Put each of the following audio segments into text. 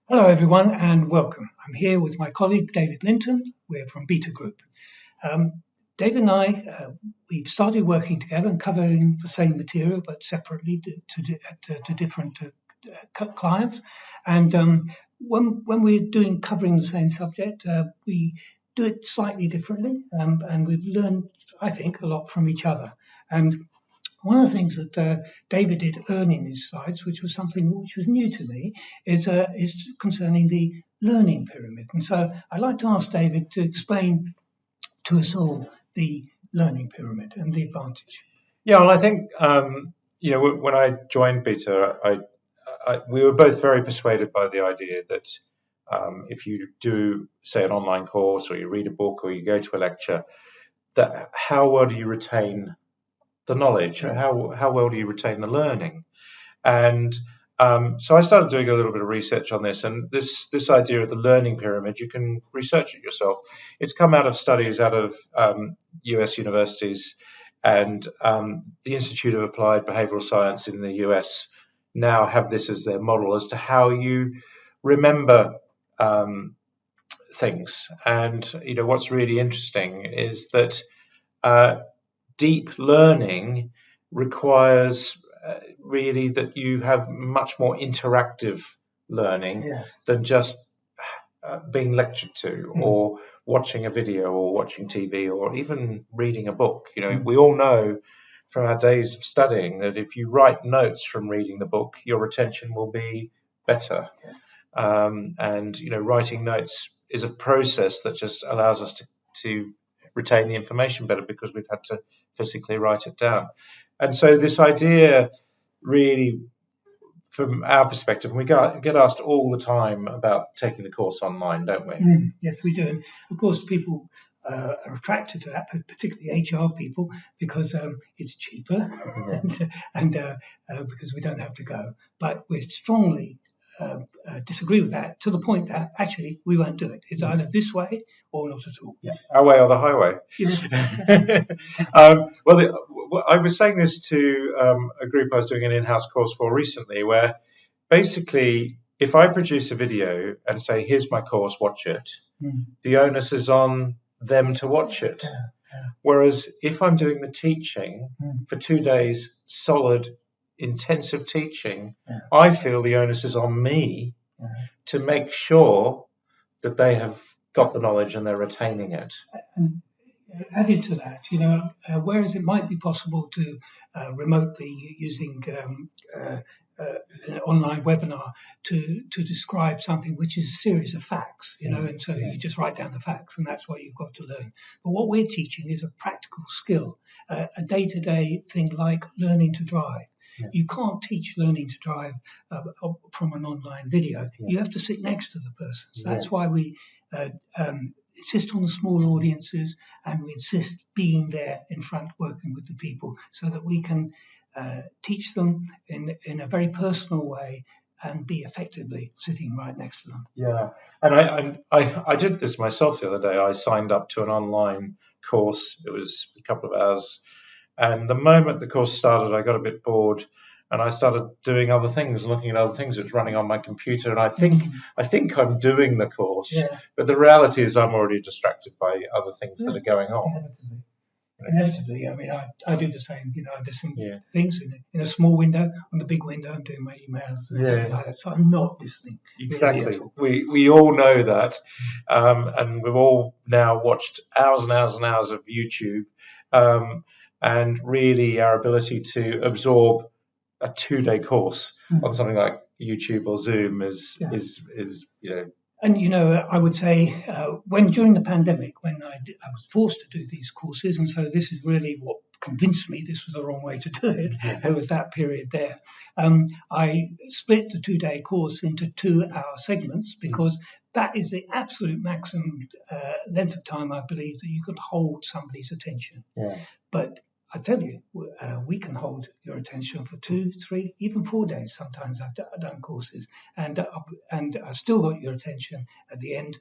Hello, everyone, and welcome. I'm here with my colleague David Linton. We're from BetaGroup. David and we've started working together and covering the same material, but separately to different clients. And when we're covering the same subject, we do it slightly differently, and we've learned, I think, a lot from each other. And one of the things that David did early in his slides, which was something which was new to me, is concerning the learning pyramid. And so I'd like to ask David to explain to us all the learning pyramid and the advantage. Yeah, well, I think when I joined Beta, we were both very persuaded by the idea that if you do, say, an online course, or you read a book, or you go to a lecture, that how well do you retain the knowledge? How well do you retain the learning? And so I started doing a little bit of research on this, and this idea of the learning pyramid, you can research it yourself. It's come out of studies out of US universities, and the Institute of Applied Behavioral Science in the US now have this as their model as to how you remember things. And what's really interesting is that deep learning requires really that you have much more interactive learning than just being lectured to or watching a video or watching TV or even reading a book. We all know from our days of studying that if you write notes from reading the book, your retention will be better. And writing notes is a process that just allows us to retain the information better because we've had to physically write it down. And so this idea really, from our perspective, and we get asked all the time about taking the course online, don't we? Yes, we do. And of course, people are attracted to that, particularly HR people, because it's cheaper and because we don't have to go. But we're strongly disagree with that to the point that actually we won't do it. It's either this way or not at all. Yeah, our way or the highway. I was saying this to a group I was doing an in-house course for recently, where basically if I produce a video and say, here's my course, watch it, the onus is on them to watch it. Whereas if I'm doing the teaching for 2 days, solid intensive teaching, I feel the onus is on me to make sure that they have got the knowledge and they're retaining it. And added to that, whereas it might be possible to remotely using an online webinar to describe something which is a series of facts, and so you just write down the facts and that's what you've got to learn. But what we're teaching is a practical skill, a day-to-day thing like learning to drive. You can't teach learning to drive from an online video. You have to sit next to the person. So that's why we insist on the small audiences, and we insist being there in front, working with the people, so that we can teach them in a very personal way and be effectively sitting right next to them. Yeah, and I did this myself the other day. I signed up to an online course. It was a couple of hours. And the moment the course started, I got a bit bored, and I started doing other things and looking at other things that's running on my computer. And I think I'm doing the course, but the reality is I'm already distracted by other things that are going on. Inevitably. I mean, I do the same. I listen to things in a small window. On the big window, I'm doing my emails and like that. So I'm not listening. Exactly. We all know that, and we've all now watched hours and hours and hours of YouTube. And really, our ability to absorb a 2-day course on something like YouTube or Zoom is. And I would say when during the pandemic, when I was forced to do these courses, and so this is really what convinced me this was the wrong way to do it. There was that period there. I split the 2-day course into 2-hour segments because that is the absolute maximum length of time I believe that you can hold somebody's attention. But I tell you, we can hold your attention for 2, 3, even 4 days. Sometimes I've done courses, and I still got your attention at the end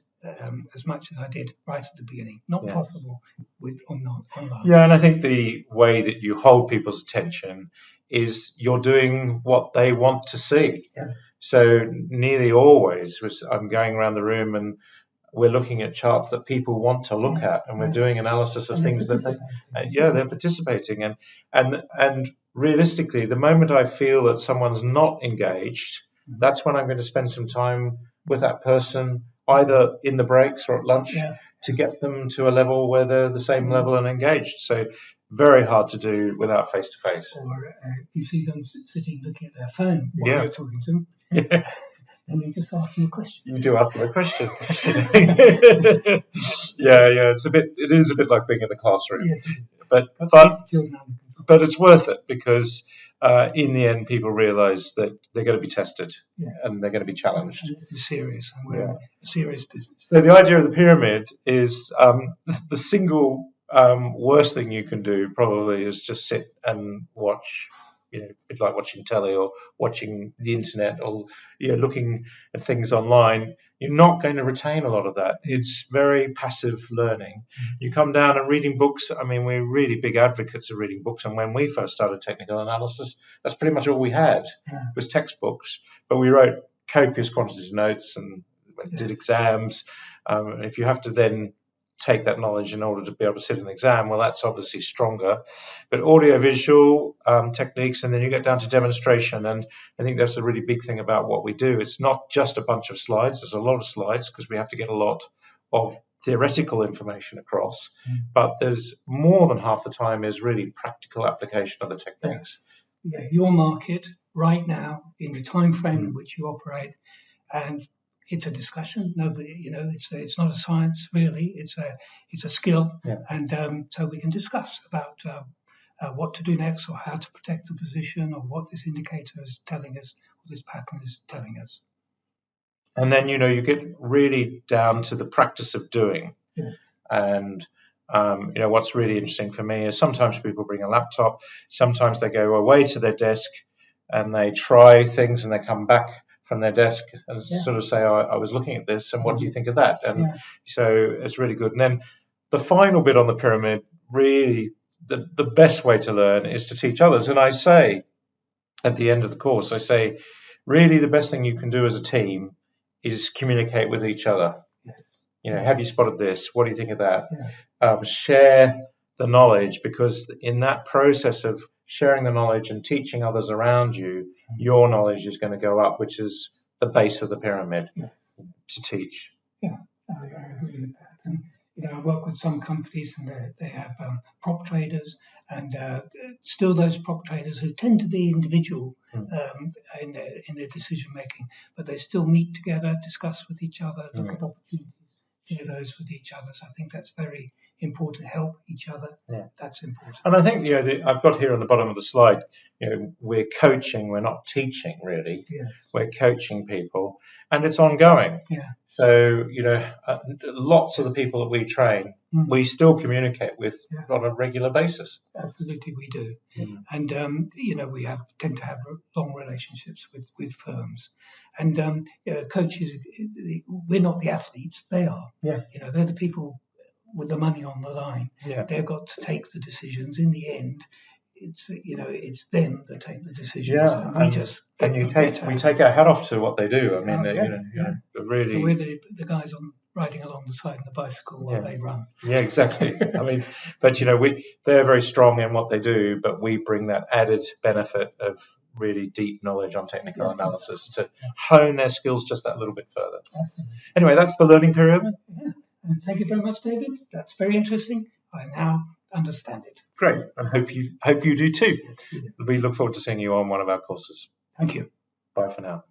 as much as I did right at the beginning. Not possible with online. Yeah, and I think the way that you hold people's attention is you're doing what they want to see. So nearly always I'm going around the room and we're looking at charts that people want to look at, and we're doing analysis of things that they're participating in. And realistically, the moment I feel that someone's not engaged, that's when I'm going to spend some time with that person, either in the breaks or at lunch, to get them to a level where they're the same level and engaged. So very hard to do without face-to-face. Or you see them sitting looking at their phone while you're talking to them. And you just ask them a question. You do ask them a question. It is a bit like being in the classroom. Yes. But it's worth it, because in the end, people realise that they're going to be tested and they're going to be challenged. And it's serious, and we're a serious business. So the idea of the pyramid is the single worst thing you can do probably is just sit and watch. A bit like watching telly or watching the internet or looking at things online. You're not going to retain a lot of that. It's very passive learning. You come down and reading books. I mean, we're really big advocates of reading books. And when we first started technical analysis, that's pretty much all we had was textbooks. But we wrote copious quantities of notes and did exams. If you have to then take that knowledge in order to be able to sit an exam, well, that's obviously stronger. But audio-visual techniques, and then you get down to demonstration, and I think that's a really big thing about what we do. It's not just a bunch of slides. There's a lot of slides because we have to get a lot of theoretical information across, but there's more than half the time is really practical application of the techniques. Your market right now, in the time frame in which you operate, and it's a discussion. Nobody, it's not a science really. It's a skill, and so we can discuss about what to do next, or how to protect the position, or what this indicator is telling us, what this pattern is telling us. And then you get really down to the practice of doing. And what's really interesting for me is sometimes people bring a laptop. Sometimes they go away to their desk and they try things, and they come back from their desk and sort of say, I was looking at this, and what do you think of that? And so it's really good. And then the final bit on the pyramid, really the best way to learn is to teach others. And I say at the end of the course, I say, really the best thing you can do as a team is communicate with each other. Have you spotted this? What do you think of that? Share the knowledge, because in that process of sharing the knowledge and teaching others around you, your knowledge is going to go up, which is the base of the pyramid to teach. Yeah, I agree with that. And I work with some companies, and they have prop traders, and still those prop traders who tend to be individual in their decision making, but they still meet together, discuss with each other, look at opportunities, share those with each other. So I think that's very important. Help each other. That's important. And I think I've got here on the bottom of the slide, we're coaching, we're not teaching really. We're coaching people, and it's ongoing. So lots of the people that we train, we still communicate with on a regular basis. Absolutely, we do. And we tend to have long relationships with firms, and coaches. We're not the athletes; they are. They're the people with the money on the line. They've got to take the decisions. In the end, it's them that take the decisions. And we take our hat off to what they do. I mean, really. We're the guys riding along the side of the bicycle while they run. Yeah, exactly. I mean, but they're very strong in what they do, but we bring that added benefit of really deep knowledge on technical analysis to hone their skills just that little bit further. Anyway, that's the learning pyramid. And thank you very much, David. That's very interesting. I now understand it. Great. I hope you do too. We look forward to seeing you on one of our courses. Thank you. Bye for now.